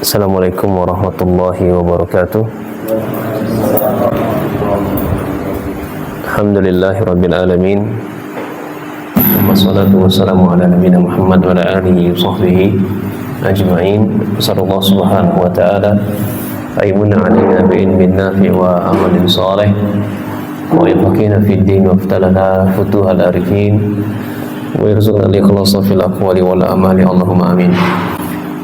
Assalamualaikum warahmatullahi wabarakatuh. Alhamdulillahirabbil alamin. Wassalatu wassalamu ala nabiyina Muhammad wa ala alihi wa sahbihi ajma'in. Sallallahu subhanahu wa ta'ala aymunna alaina bi ilmin nafi' wa amalin salih wa yafaqina fid din wa aftalana futuhal arifin wa yarzuqna al-ikhlasa fil aqwali wal amali. Allahumma amin.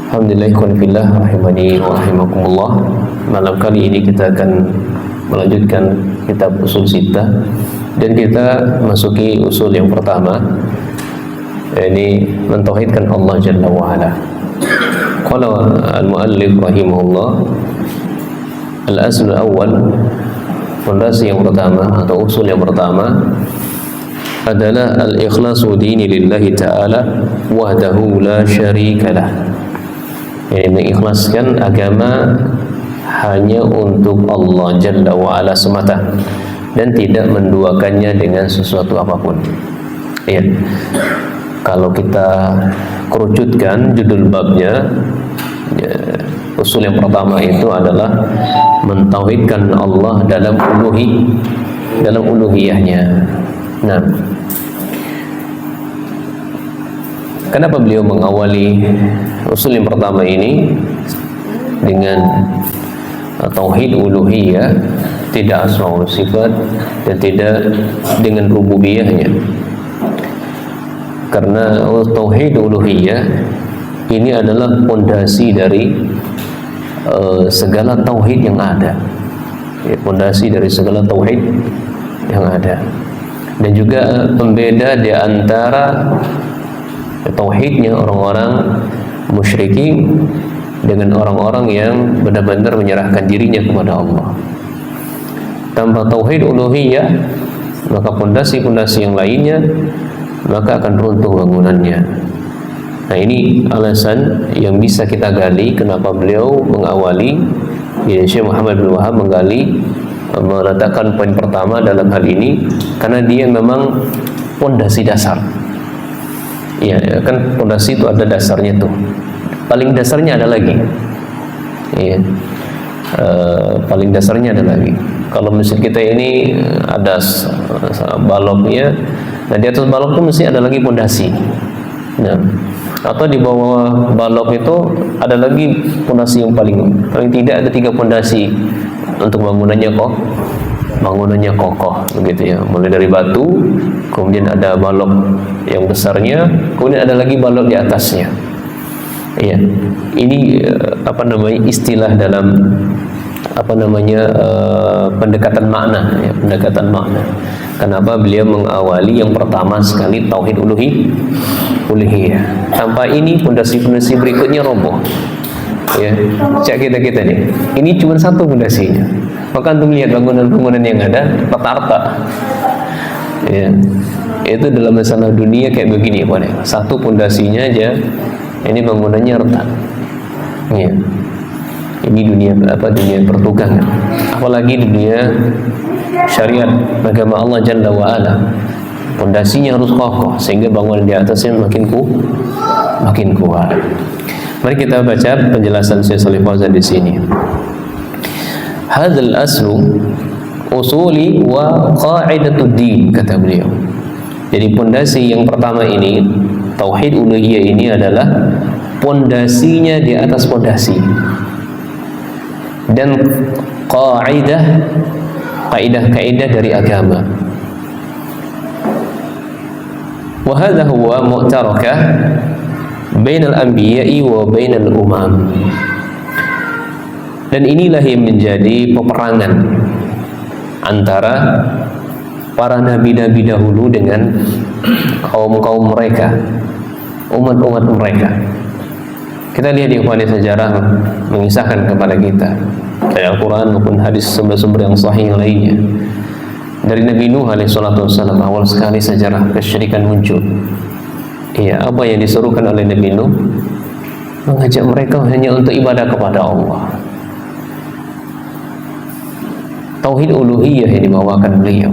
Alhamdulillah, ikhwanifillah, rahimani wa rahimakumullah. Malam kali ini kita akan melanjutkan kitab usul sittah, dan kita masuki usul yang pertama, ini mentauhidkan Allah Jalla wa'ala. Qala al-muallif rahimahullah, al-asl al-awwal, fondasi yang pertama atau usul yang pertama adalah al-ikhlasu dini lillahi ta'ala wahdahu la syarika lah. Ini mengikhlaskan agama hanya untuk Allah Jalla wa'ala semata dan tidak menduakannya dengan sesuatu apapun. Ya. Kalau kita kerucutkan judul babnya, ya, usul yang pertama itu adalah mentauhidkan Allah dalam uluhiyahnya. Nah, kenapa beliau mengawali usul yang pertama ini dengan tauhid uluhiyah, tidak asma wa sifat, dan tidak dengan rububiyahnya? Karena tauhid uluhiyah ini adalah fondasi dari segala tauhid yang ada, ya, fondasi dari segala tauhid yang ada, dan juga pembeda di antara tauhidnya orang-orang musyrikin dengan orang-orang yang benar-benar menyerahkan dirinya kepada Allah. Tanpa tauhid uluhiyah, maka fondasi-fondasi yang lainnya maka akan runtuh bangunannya. Nah, ini alasan yang bisa kita gali kenapa beliau mengawali, ya, Syekh Muhammad bin Wahab meletakkan poin pertama dalam hal ini, karena dia memang fondasi dasar. Ya, kan fondasi itu ada dasarnya tuh. Paling dasarnya ada lagi. Ya. Paling dasarnya ada lagi. Kalau masjid kita ini ada baloknya, nah di atas balok itu mesti ada lagi fondasi. Nah, atau di bawah balok itu ada lagi fondasi yang paling tidak ada 3 fondasi untuk bangunannya kokoh, begitu ya. Mulai dari batu, kemudian ada balok yang besarnya, kemudian ada lagi balok di atasnya. Iya, ini istilah dalam pendekatan makna, ya, pendekatan makna. Kenapa beliau mengawali yang pertama sekali tauhid uluhiyah? Tanpa ini fondasi-fondasi berikutnya roboh. Ya, cek kita nih. Ini cuma satu fondasinya. Maka untuk melihat bangunan-bangunan yang ada rata-rata. Ya, itu dalam masalah dunia kayak begini, Pak. Satu fondasinya aja, ini bangunannya retak. Ya. Ini dunia pertukangan. Apalagi dunia syariat agama Allah Jalla wa'ala. Fondasinya harus kokoh sehingga bangunan di atasnya makin kuat. Mari kita baca penjelasan Syekh Shalih Fauzan di sini. Hadzal aslu usuli wa qa'idatud din, kata beliau. Jadi pondasi yang pertama ini, tauhid uluhiyah ini adalah pondasinya di atas pondasi. Dan kaidah dari agama. Wa hadha huwa mu'tarakah bainal anbiya'i wa bainal umam. Dan inilah yang menjadi peperangan antara para nabi-nabi dahulu dengan kaum-kaum mereka, umat-umat mereka. Kita lihat di sejarah mengisahkan kepada kita dari Al-Quran maupun hadis sumber-sumber yang sahih yang lainnya. Dari Nabi Nuh alaihissalam, awal sekali sejarah kesyirikan muncul. Iya, apa yang disuruhkan oleh Nabi Nuh? Mengajak mereka hanya untuk ibadah kepada Allah. Tauhid uluhiyah yang dibawakan beliau.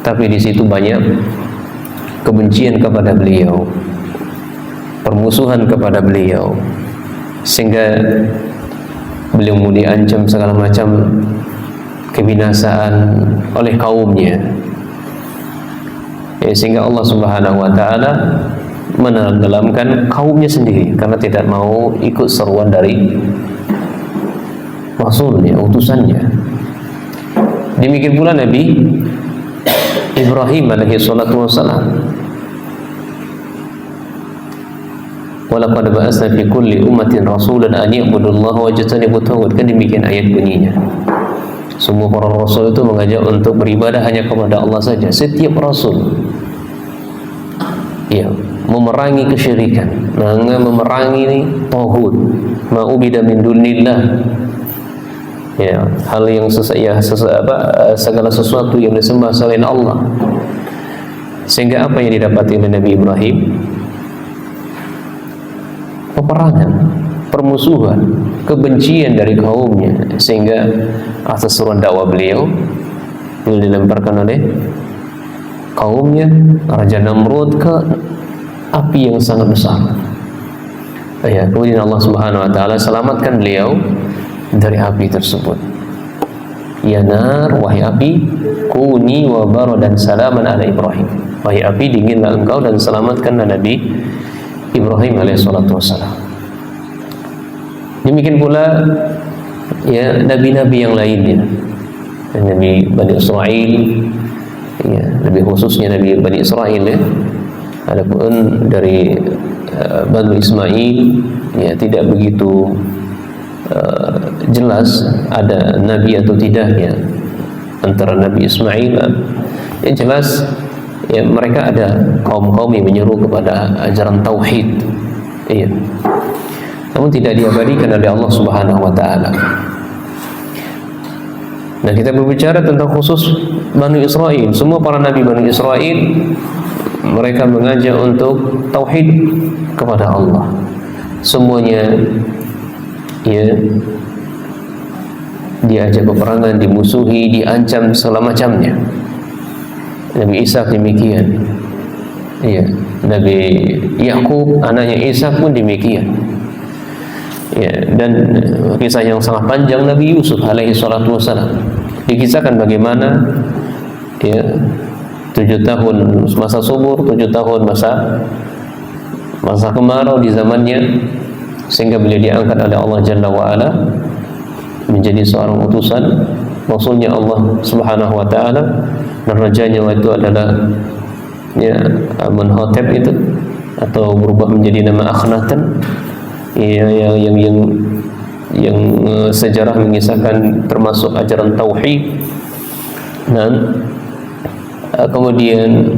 Tapi di situ banyak kebencian kepada beliau, permusuhan kepada beliau, sehingga beliau diancam segala macam kebinasaan oleh kaumnya, sehingga Allah Subhanahu wa taala menenggelamkan kaumnya sendiri karena tidak mau ikut seruan dari rasulnya, utusannya. Demikian pula Nabi Ibrahim alaihi salatu wassalam, walaqad ba'atsna fi kulli ummatin rasulan an ya'budullaha wajtanibut taghut. Kan demikian ayat bunyinya. Semua para rasul itu mengajak untuk beribadah hanya kepada Allah saja. Setiap rasul ya memerangi kesyirikan, memerangi taghut, ma'ubida min dunillah. Ya, hal yang segala sesuatu yang disembah selain Allah. Sehingga apa yang didapati oleh Nabi Ibrahim? Peperangan, permusuhan, kebencian dari kaumnya, sehingga atas seruan dakwah beliau dilemparkan oleh kaumnya Raja Namrud ke api yang sangat besar. Ya, kemudian Allah Subhanahu wa taala selamatkan beliau dari api tersebut. Ya nar, wahai api, kuni wa baradan salaman ala Ibrahim. Wahai api, dinginlah engkau dan selamatkanlah Nabi Ibrahim alaihissalatu wassalam. Demikian pula ya nabi-nabi yang lainnya, Nabi Bani Israel, ya, lebih khususnya Nabi Bani Israel ya. Adapun dari Bani Ismail ya tidak begitu jelas ada nabi atau tidaknya antara Nabi Ismail. Yang jelas ya mereka ada kaum-kaum yang menyeru kepada ajaran tauhid, iya, namun tidak diabadikan oleh Allah Subhanahu wa taala. Nah, kita berbicara tentang khusus Bani Israel. Semua para nabi Bani Israel mereka mengajak untuk tauhid kepada Allah. Semuanya ya diajak peperangan, dimusuhi, diancam segala macamnya. Nabi Isa demikian. Ya, Nabi Yakub anaknya Isa pun demikian. Ya, dan kisah yang sangat panjang Nabi Yusuf alaihi salatu wassalam. Dikisahkan bagaimana ya 7 tahun masa subur, 7 tahun masa kemarau di zamannya, sehingga beliau diangkat oleh Allah Jalla wa Ala menjadi seorang utusan Rasulnya Allah Subhanahu wa taala, dan rajanya itu adalah ya Amenhotep itu, atau berubah menjadi nama Akhenaten ya, yang sejarah mengisahkan termasuk ajaran tauhid. Dan kemudian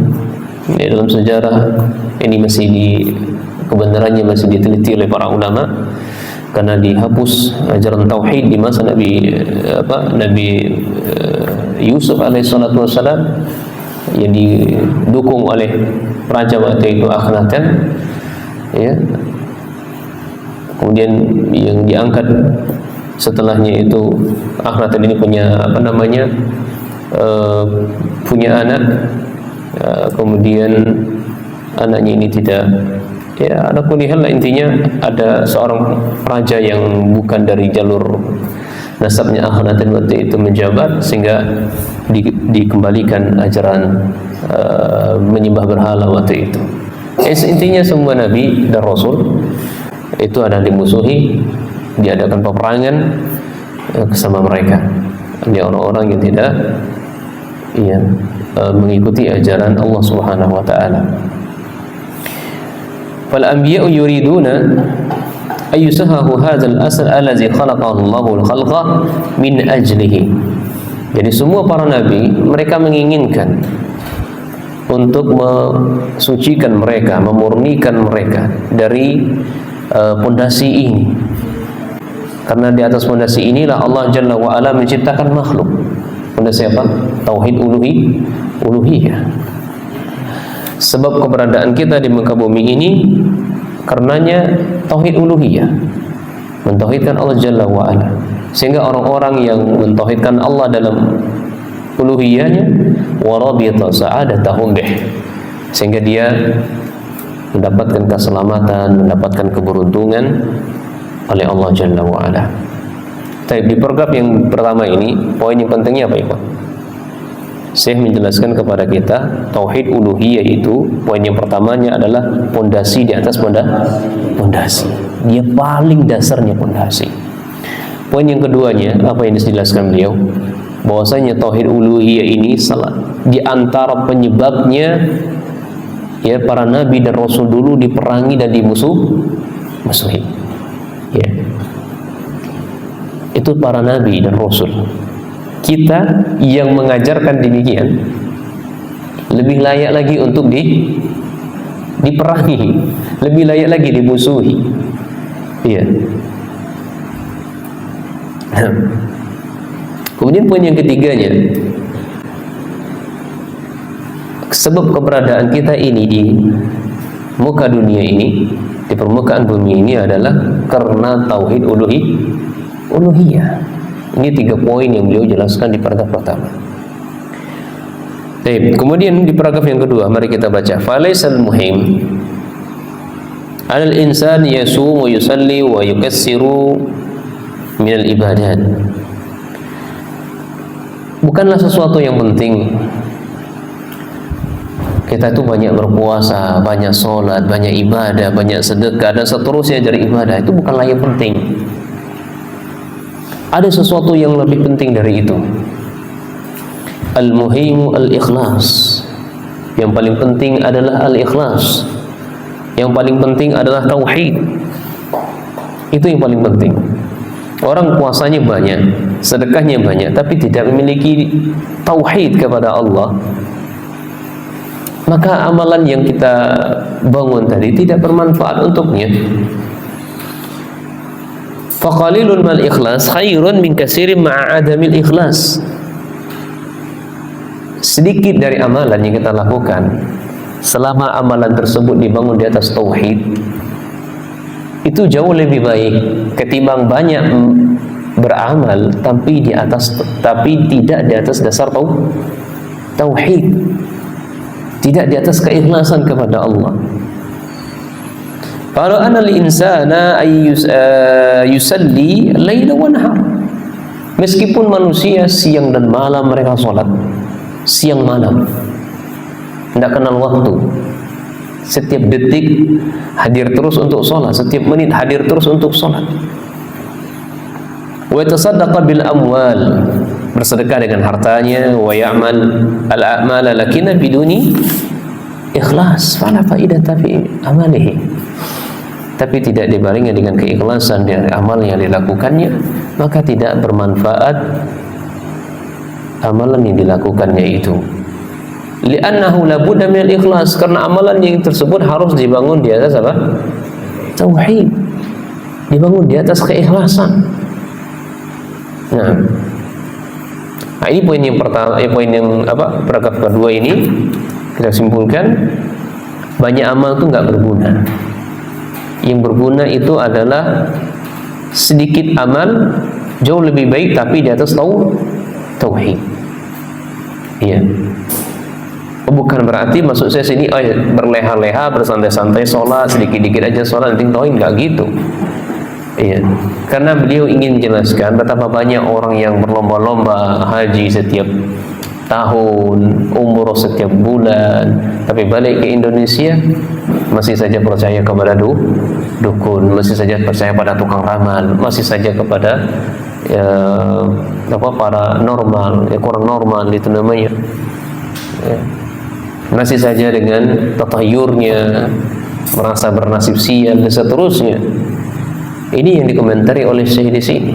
ya, dalam sejarah ini masih kebenarannya masih diteliti oleh para ulama, karena dihapus ajaran tauhid di masa Nabi Yusuf alaihissalatu wassalam yang didukung oleh raja waktu itu Akhenaten ya. Kemudian yang diangkat setelahnya itu Akhenaten ini punya punya anak, kemudian anaknya ini tidak ya, ada kulihal lah, intinya ada seorang raja yang bukan dari jalur nasabnya Akhenaten waktu itu menjabat, sehingga dikembalikan ajaran menyembah berhala waktu itu. Intinya semua nabi dan rasul itu ada dimusuhi, diadakan peperangan bersama mereka. Ini orang-orang yang tidak mengikuti ajaran Allah Subhanahu wa taala. Fal anbiya'u yuriduna ayyusahahu hadzal asl allazi khalaqahu Allahu al-khalqa min ajlihi. Jadi semua para nabi mereka menginginkan untuk mensucikan mereka, memurnikan mereka dari pondasi ini. Karena di atas pondasi inilah Allah Jalla wa Ala menciptakan makhluk. Pondasi apa? Tauhid uluhiyah. Sebab keberadaan kita di muka bumi ini karenanya tauhid uluhiyah, mentauhidkan Allah Jalla wa Ala. Sehingga orang-orang yang mentauhidkan Allah dalam uluhiyahnya, warabita sa'adatahum bih, sehingga dia mendapatkan keselamatan, mendapatkan keberuntungan oleh Allah Jalla wa'ala. Tapi di paragraf yang pertama ini, poin yang pentingnya apa itu? Syekh menjelaskan kepada kita tauhid uluhiyah itu poin yang pertamanya adalah pondasi di atas pondasi. Dia paling dasarnya pondasi. Poin yang keduanya apa yang dijelaskan beliau? Bahwasanya tauhid uluhiyah ini salah di antara penyebabnya ya para nabi dan rasul dulu diperangi dan dimusuhi. Ya. Itu para nabi dan rasul. Kita yang mengajarkan demikian lebih layak lagi untuk diperangi, lebih layak lagi dimusuhi. Iya. Kemudian poin yang ketiganya, sebab keberadaan kita ini di muka dunia ini, di permukaan bumi ini adalah karena tauhid uluhiyah. Ini 3 poin yang beliau jelaskan di paragraf pertama. Baik, kemudian di paragraf yang kedua, mari kita baca. Falaisal muhim alal insan yasum wa yusalli wa yukassiru minal ibadat. Bukanlah sesuatu yang penting kita itu banyak berpuasa, banyak sholat, banyak ibadah, banyak sedekah dan seterusnya dari ibadah. Itu bukanlah yang penting. Ada sesuatu yang lebih penting dari itu. Al-muhimu al-ikhlas. Yang paling penting adalah al-ikhlas. Yang paling penting adalah tauhid. Itu yang paling penting. Orang puasanya banyak, sedekahnya banyak, tapi tidak memiliki tauhid kepada Allah, maka amalan yang kita bangun tadi tidak bermanfaat untuknya. Faqalilun mal ikhlas khairun min katsirin ma'a adamil ikhlas. Sedikit dari amalan yang kita lakukan, selama amalan tersebut dibangun di atas tauhid, itu jauh lebih baik ketimbang banyak beramal tapi tidak di atas dasar tauhid, tidak di atas keikhlasan kepada Allah. Kalau anal insana yusalli laila wa nahar. Meskipun manusia siang dan malam mereka sholat, siang malam, tidak kenal waktu. Setiap detik hadir terus untuk sholat, setiap menit hadir terus untuk sholat. Wa tasaddaqa bil amwal, bersedekah dengan hartanya. Wa ya'mal al-a'mala lakinna biduni ikhlas, fala faidata fi amalihi. Tapi tidak dibarengi dengan keikhlasan dari amal yang dilakukannya, maka tidak bermanfaat amalan yang dilakukannya itu. Li'annahu la budda min al-ikhlas, karena amalan yang tersebut harus dibangun di atas apa? Tauhid. Dibangun di atas keikhlasan. Nah, ini poin yang pertama, poin yang apa? Paragraf kedua ini kita simpulkan, banyak amal itu nggak berguna. Yang berguna itu adalah sedikit amal jauh lebih baik tapi di atas tauhid. Iya. Bukan berarti maksud saya sini berleha-leha, bersantai-santai sholat, sedikit-dikit aja sholat, nanti tauhid, nggak gitu. Iya. Karena beliau ingin menjelaskan betapa banyak orang yang berlomba-lomba haji setiap tahun, umroh setiap bulan, tapi balik ke Indonesia masih saja percaya kepada dukun, masih saja percaya pada tukang ramal, masih saja kepada paranormal, kurang normal itu namanya. Ya. Masih saja dengan tatayurnya, merasa bernasib sial dan seterusnya. Ini yang dikomentari oleh Syekh di sini.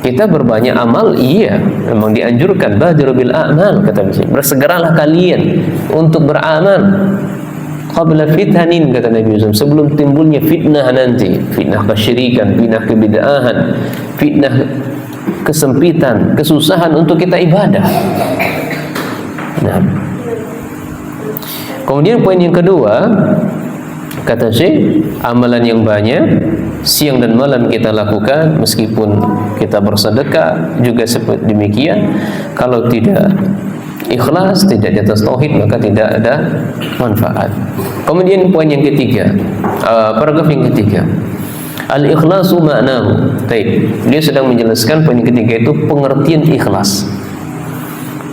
Kita berbanyak amal, iya, memang dianjurkan, badiru bil a'mal, kata Nabi. Bersegeralah kalian untuk beramal qabla fitnahin, kata Nabi SAW, sebelum timbulnya fitnah nanti, fitnah kesyirikan, fitnah kebid'ahan, fitnah kesempitan, kesusahan untuk kita ibadah. Nah, kemudian poin yang kedua, kata Syekh, amalan yang banyak siang dan malam kita lakukan, meskipun kita bersedekah juga seperti demikian, kalau tidak ikhlas, tidak di atas tauhid, maka tidak ada manfaat. Kemudian poin yang ketiga, paragraf yang ketiga, Al-ikhlasu ma'nahu. Baik, dia sedang menjelaskan poin ketiga itu pengertian ikhlas.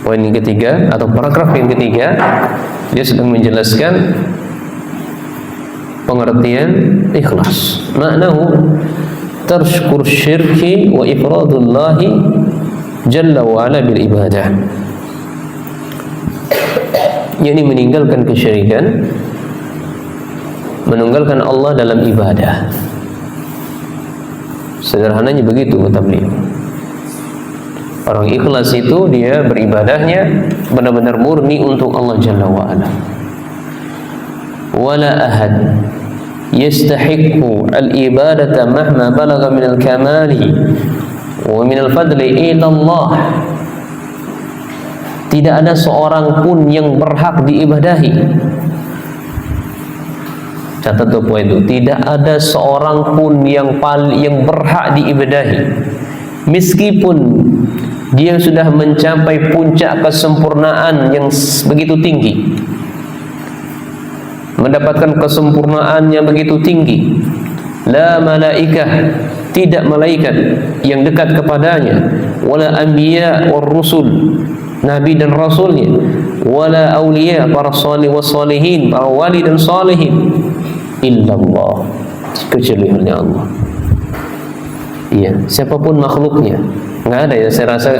Poin yang ketiga atau paragraf yang ketiga, dia sedang menjelaskan pengertian ikhlas. Ma'nahu tarshkur syirki wa ifradullahi jalla wa ala bil ibadah. Yakni meninggalkan kesyirikan, menunggalkan Allah dalam ibadah. Sederhananya begitu kata beliau. Orang ikhlas itu dia beribadahnya benar-benar murni untuk Allah Jalla wa ala. Wala ahad yastahiqqu al-ibadata mahma balagha min al-kamali wa min al-fadli ila Allah. Tidak ada seorang pun yang berhak diibadahi. Catat tuh poin itu. Tidak ada seorang pun yang berhak diibadahi, meskipun dia sudah mencapai puncak kesempurnaan yang begitu tinggi, mendapatkan kesempurnaan yang begitu tinggi. La malaikah, tidak malaikat yang dekat kepadanya, wala anbiya war rusul, nabi dan rasulnya, wala auliya, para salih wassalihin, para wali dan salihin, illallah, kecuali hanya Allah. Iya, siapapun makhluknya, nggak ada ya. Saya rasa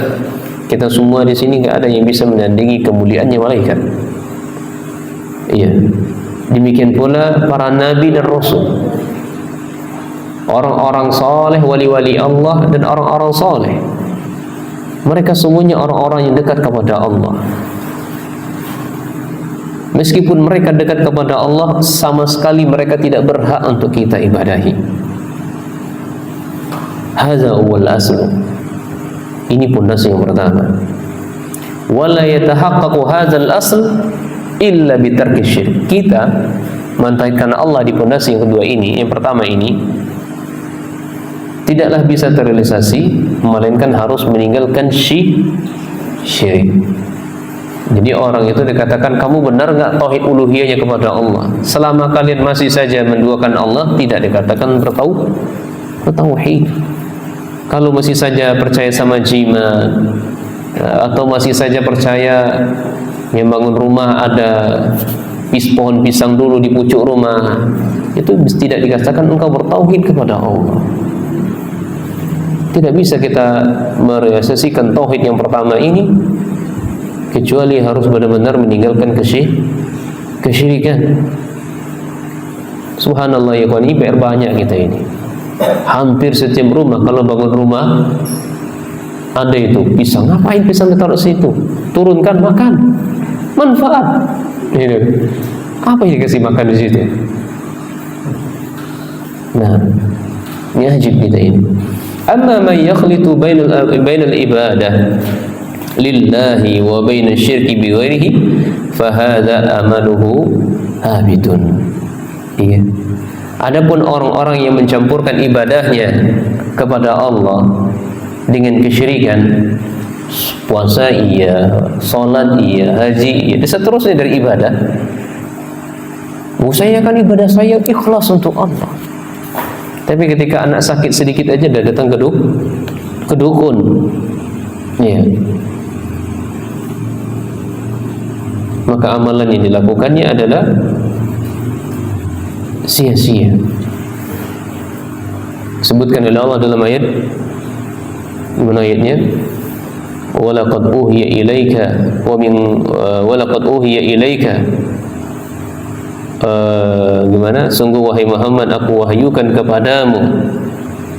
kita semua di sini nggak ada yang bisa menandingi kemuliaannya malaikat. Iya, demikian pula para nabi dan rasul, orang-orang saleh, wali-wali Allah dan orang-orang saleh. Mereka semuanya orang-orang yang dekat kepada Allah. Meskipun mereka dekat kepada Allah, sama sekali mereka tidak berhak untuk kita ibadahi. Hadza huwal asl. Ini pondasi yang pertama. Wala yatahaqqaqu hadzal asl illa bi tarki syirk. Kita mantaikan Allah di pondasi yang kedua ini, yang pertama ini, tidaklah bisa terrealisasi melainkan harus meninggalkan syirik. Jadi orang itu dikatakan, kamu benar nggak tauhid uluhiyahnya kepada Allah? Selama kalian masih saja menduakan Allah, tidak dikatakan bertauhid. Kalau masih saja percaya sama jimat, atau masih saja percaya yang bangun rumah ada pohon pisang dulu di pucuk rumah, itu tidak dikatakan engkau bertauhid kepada Allah. Tidak bisa kita merealisasikan tauhid yang pertama ini kecuali harus benar-benar meninggalkan kesyirikan. Subhanallah ya kawan, ini PR banyak kita ini. Hampir setiap rumah kalau bangun rumah ada itu pisang. Ngapain pisang ditaruh situ? Turunkan, makan, manfaat. Ini apa yang dikasih makan di situ? Nah, ini ajib kita ini. Amma man yakhlitu bainal ibadah lillahi wa baina syirki bi ghairihi fa hadza amaluhu habitun. Iya. Adapun orang-orang yang mencampurkan ibadahnya kepada Allah dengan kesyirikan, puasa iya, salat iya, haji iya, dan seterusnya dari ibadah. Saya kan ibadah saya ikhlas untuk Allah. Tapi ketika anak sakit sedikit aja dah datang ke dukun. Iya. Maka amalan yang dilakukannya adalah sia-sia. Sebutkan oleh Allah dalam ayat, mana ayatnya? Walaqad uhiya ilaika walaqad uhiya ilaika, gimana? Sungguh wahai Muhammad, aku wahyukan kepadamu,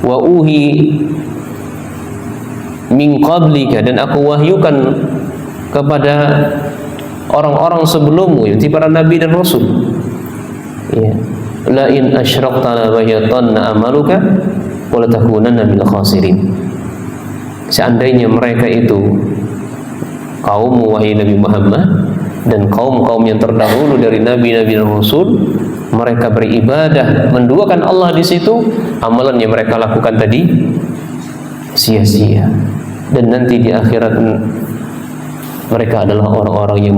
wa uhi min qablika, dan aku wahyukan kepada orang-orang sebelummu, yaitu para nabi dan rasul. Ya. La in asyrakta la yatanna amaluka wa la takunanna minal khasirin. Seandainya mereka itu kaum wahai Nabi Muhammad dan kaum-kaum yang terdahulu dari nabi-nabi dan rasul, mereka beribadah menduakan Allah di situ, amalan yang mereka lakukan tadi sia-sia, dan nanti di akhirat mereka adalah orang-orang yang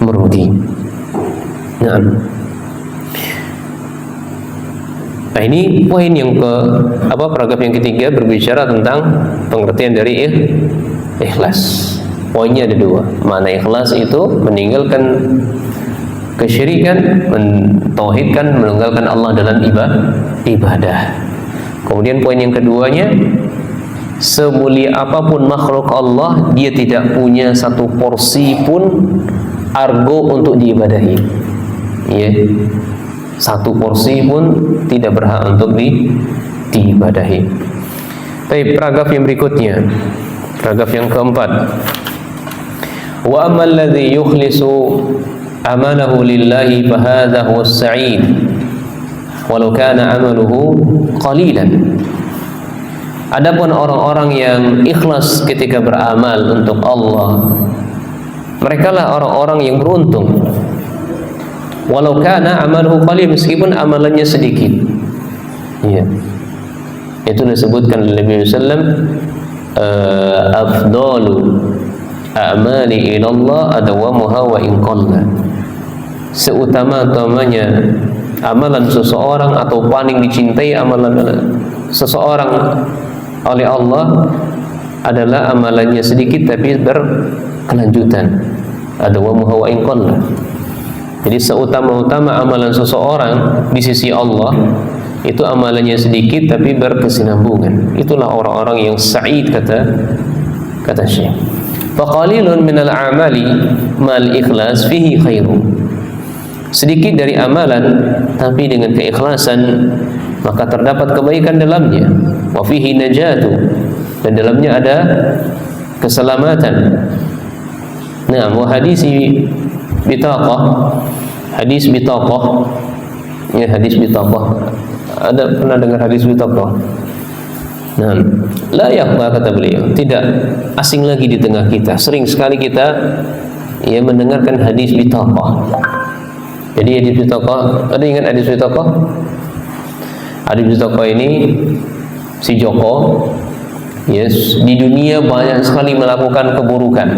merugi. Nah, Nah, ini poin yang paragraf yang ketiga berbicara tentang pengertian dari ikhlas. Poinnya ada dua. Makna ikhlas itu meninggalkan kesyirikan, mentauhidkan, menunggalkan Allah dalam ibadah. Kemudian poin yang keduanya, semulia apapun makhluk Allah, dia tidak punya satu porsi pun argo untuk diibadahi. Ya. Satu porsi pun tidak berhak untuk diibadahi. Tapi paragraf yang berikutnya, paragraf yang keempat, wa ammal ladzi yukhlisu amalahu lillahi fahadha huwa as-sa'id walau kana amaluhu qalilan. Adapun orang-orang yang ikhlas ketika beramal untuk Allah, merekalah orang-orang yang beruntung. Walau kana amaluhu qalil, meskipun amalannya sedikit. Ya. Itu disebutkan oleh Nabi sallallahu afdalu a'mali ila Allah adawamuha wa in qalla. Seutama-utamanya amalan seseorang atau paling dicintai amalan seseorang oleh Allah adalah amalannya sedikit tapi berkelanjutan. Adawamuha wa in qalla. Jadi seutama-utama amalan seseorang di sisi Allah itu amalannya sedikit tapi berkesinambungan. Itulah orang-orang yang sa'id, kata Syekh. Faqalilun minal a'mali mal ikhlas fihi khairu. Sedikit dari amalan tapi dengan keikhlasan maka terdapat kebaikan dalamnya. Wa fihi najatu, dan dalamnya ada keselamatan. Nah, wa hadisi bitaqah, hadis bitaqah, ya, hadis bitaqah. Ada pernah dengar hadis bitaqah? Nah, la yakhfa, kata beliau, tidak asing lagi di tengah kita. Sering sekali kita mendengarkan hadis bitaqah. Jadi hadis bitaqah, ada ingat hadis bitaqah? Hadis bitaqah ini si Joko, di dunia banyak sekali melakukan keburukan.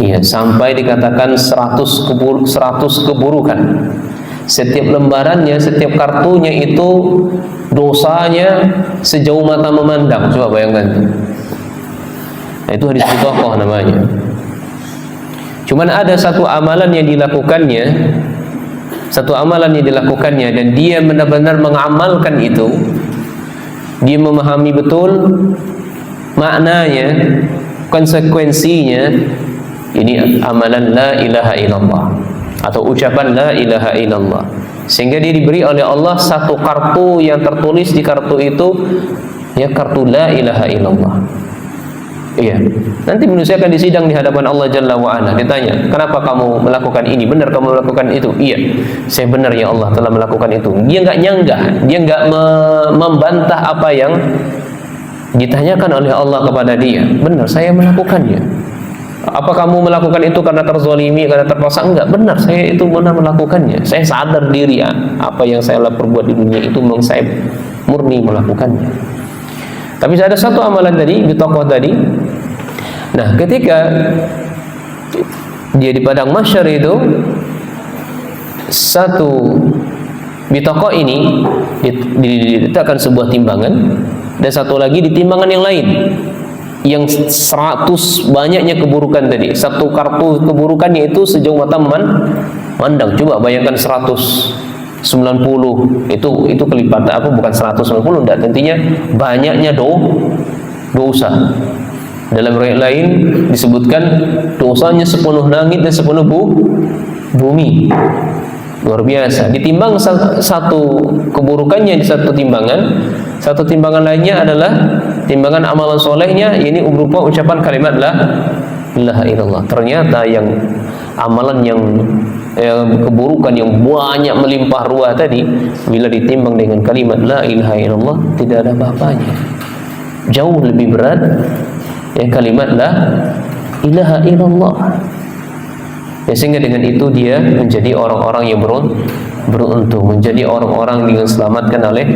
Iya, sampai dikatakan 100 keburukan. Setiap lembarannya, setiap kartunya itu dosanya sejauh mata memandang. Coba bayangkan itu. Nah, itu hadis bitaqah namanya. Cuman ada satu amalan yang dilakukannya, dan dia benar-benar mengamalkan itu. Dia memahami betul maknanya, konsekuensinya. Ini amalan la ilaha illallah atau ucapan la ilaha illallah, sehingga dia diberi oleh Allah satu kartu yang tertulis di kartu itu kartu la ilaha illallah. Iya, nanti manusia akan disidang di hadapan Allah Jalla wa Ala. Ditanya, kenapa kamu melakukan ini? Benar kamu melakukan itu? Iya, saya benar ya Allah telah melakukan itu. Dia nggak nyanggah, dia nggak membantah apa yang ditanyakan oleh Allah kepada dia. Benar, saya melakukannya. Apa kamu melakukan itu karena terzalimi, karena terpaksa? Enggak, benar, saya itu benar melakukannya. Saya sadar diri apa yang saya perbuat di dunia itu memang saya murni melakukannya. Tapi ada satu amalan tadi, bitaqah tadi. Nah, ketika dia di padang mahsyar itu, satu bitaqah ini diletakkan sebuah timbangan, dan satu lagi di timbangan yang lain. Yang 100 banyaknya keburukan tadi, satu kartu keburukannya itu sejauh mata memandang. Coba bayangkan 190 itu kelipatan bukan 190, enggak, tentunya banyaknya dosa. Dalam riwayat lain disebutkan dosanya sepenuh langit dan sepenuh bumi. Luar biasa. Ditimbang satu keburukannya di satu timbangan lainnya adalah timbangan amalan solehnya, ini berupa ucapan kalimat la ilaha illallah. Ternyata yang amalan yang keburukan yang banyak melimpah ruah tadi, bila ditimbang dengan kalimat la ilaha illallah, tidak ada apa-apanya. Jauh lebih berat kalimat la ilaha illallah. Sehingga dengan itu dia menjadi orang-orang yang beruntung, menjadi orang-orang yang diselamatkan oleh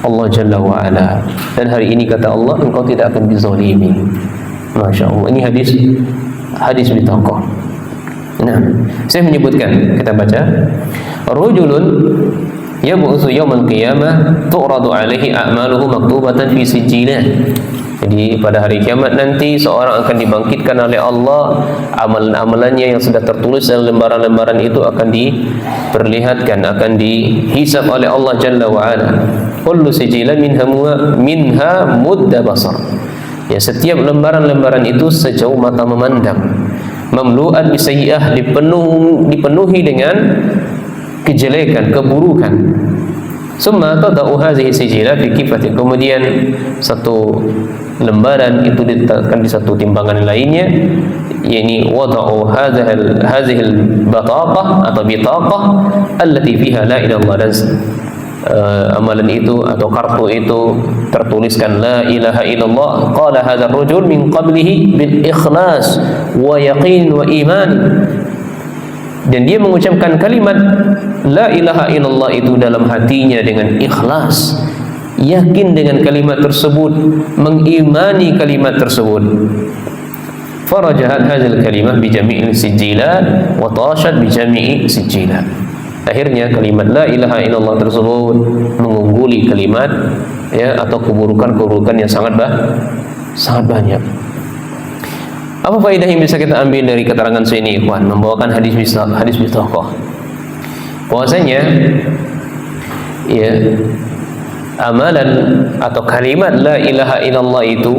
Allah Jalla wa Ala. Dan hari ini kata Allah, engkau tidak akan dizalimi. Masya Allah. Ini hadis bitaqah. Nah, saya menyebutkan, kita baca, rajulun yab'utsu yaumal qiyamah tu'radu 'alaihi a'maluhu maktubatan fi sijjilah. Jadi pada hari kiamat nanti seorang akan dibangkitkan oleh Allah, amalan-amalannya yang sudah tertulis dalam lembaran-lembaran itu akan diperlihatkan, akan dihisab oleh Allah Jalla wa Ala. Kullu sijillah minha mudda basar. Ya, setiap lembaran-lembaran itu sejauh mata memandang. Mamlu'an bisayyi'ah, dipenuhi dengan kejelekan, keburukan. Summa tada'u hadhihi sijillah fi kifatin. Kemudian satu lembaran itu diletakkan di satu timbangan lainnya, yakni wada'u hadhihi bataqah atau bitaqah allati fiha la ilaha illallah, dan amalan itu atau kartu itu tertuliskan la ilaha illallah. Qala hadzal rajul min qablihi bil ikhlas wa yaqin wa iman. Dan dia mengucapkan kalimat la ilaha illallah itu dalam hatinya dengan ikhlas, yakin dengan kalimat tersebut, mengimani kalimat tersebut. Farajahat hadzal kalimah bi jami'il sijjilat wa tashat bi jami'i sijjilat. Akhirnya kalimat la ilaha illallah tersebut mengungguli kalimat, ya, atau keburukan-keburukan yang sangat banyak. Apa faedah yang bisa kita ambil dari keterangan sini, ikhwan? Membawakan hadis bitaqah. Bahwasanya, ya, amalan atau kalimat la ilaha illallah itu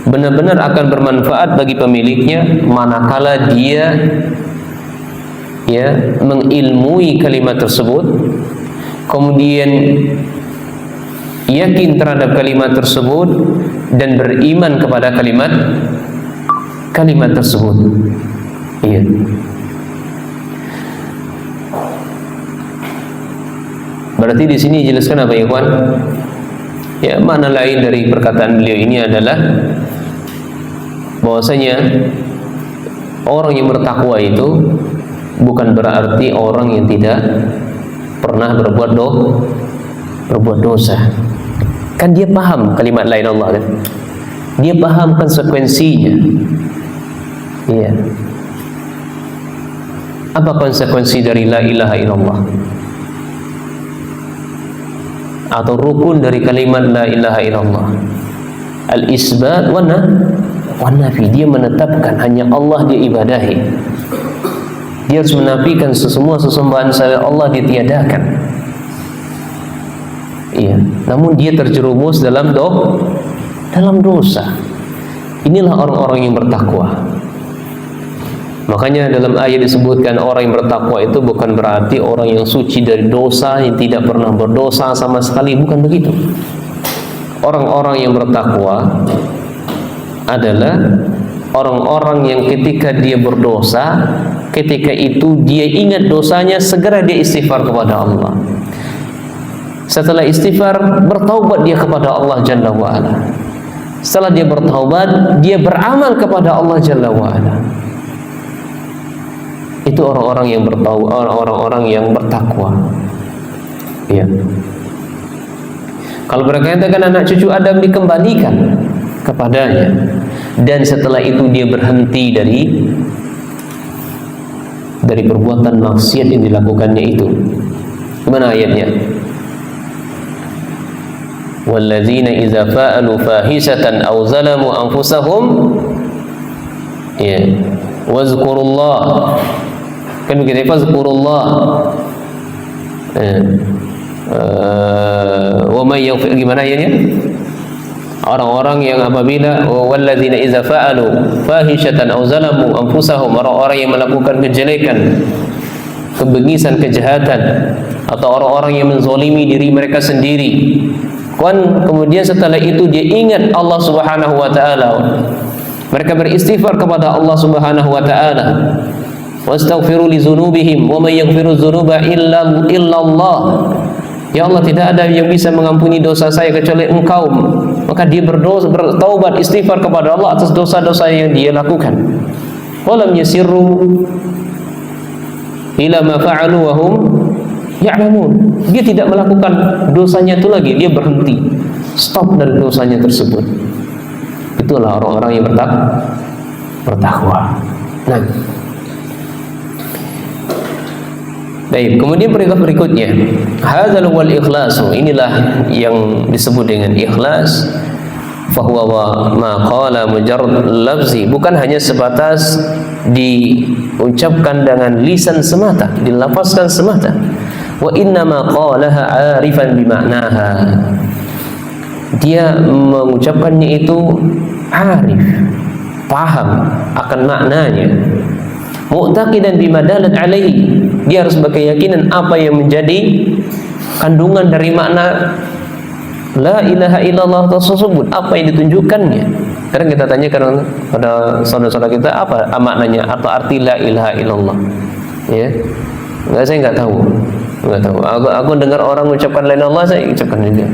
benar-benar akan bermanfaat bagi pemiliknya manakala dia, ya, mengilmui kalimat tersebut, kemudian yakin terhadap kalimat tersebut dan beriman kepada kalimat tersebut. Iya. Berarti di sini jelaskan apa ya, kawan? Ya, makna lain dari perkataan beliau ini adalah bahwasanya orang yang bertakwa itu bukan berarti orang yang tidak pernah berbuat dosa. Kan dia paham kalimat la ilaha illallah, kan? Dia paham konsekuensinya. Iya. Apa konsekuensi dari la ilaha illallah? Atau rukun dari kalimat la ilaha illallah? Al-isbat wa nafi. Dia menetapkan hanya Allah dia ibadahi. Dia harus menafikan semua sesembahan selain Allah ditiadakan. Iya. Namun dia terjerumus dalam dosa. Inilah orang-orang yang bertakwa. Makanya dalam ayat disebutkan orang yang bertakwa itu bukan berarti orang yang suci dari dosa, yang tidak pernah berdosa sama sekali, bukan begitu. Orang-orang yang bertakwa adalah orang-orang yang ketika dia berdosa, ketika itu dia ingat dosanya, segera dia istighfar kepada Allah. Setelah istighfar, bertaubat dia kepada Allah Jalla wa'ala. Setelah dia bertaubat, dia beramal kepada Allah Jalla wa'ala. Itu orang-orang yang orang-orang yang bertakwa. Ya. Kalau berkaitan anak cucu Adam dikembalikan kepadanya, dan setelah itu dia berhenti dari perbuatan maksiat yang dilakukannya itu. Mana ayatnya? Walladzina idza fa'alu fahisatan aw zalamu anfusahum, ya, wazkurullah, kan begitu, fazkurullah, wa may yaghfir, gimana ayatnya? Orang-orang yang apabila walladzina idza fa'alu fahishatan aw zalamu anfusahum, orang-orang yang melakukan kejelekan, kebengisan, kejahatan, atau orang-orang yang menzalimi diri mereka sendiri, kemudian setelah itu dia ingat Allah Subhanahu wa taala, mereka beristighfar kepada Allah Subhanahu wa taala, wastaghfiru li dzunubihim wa may yaghfiru dzunuba illa Allah. Ya Allah, tidak ada yang bisa mengampuni dosa saya kecuali Engkau. Maka dia bertaubat, istighfar kepada Allah atas dosa-dosa yang dia lakukan. Walam yasirru ila ma fa'alu wa hum ya'lamun. Dia tidak melakukan dosanya itu lagi, dia berhenti, stop dari dosanya tersebut. Itulah orang-orang yang bertakwa. Nah, Baik, kemudian perintah berikutnya, hadzal wal ikhlasu, inilah yang disebut dengan ikhlas. Fahuwa ma qala mujarrad lafzi, bukan hanya sebatas diucapkan dengan lisan semata, dilafazkan semata. Wa inna ma qalaha arifan bimaknaha, dia mengucapkannya itu arif, paham akan maknanya. Mu'taqidan bima dalat alaihi, dia harus berkeyakinan apa yang menjadi kandungan dari makna la ilaha illallah tersebut, apa yang ditunjukkannya. Kadang kita tanyakan pada saudara-saudara kita, apa maknanya atau arti la ilaha illallah, ya, saya nggak tahu. Aku dengar orang mengucapkan la ilaha illallah, saya ucapkan juga.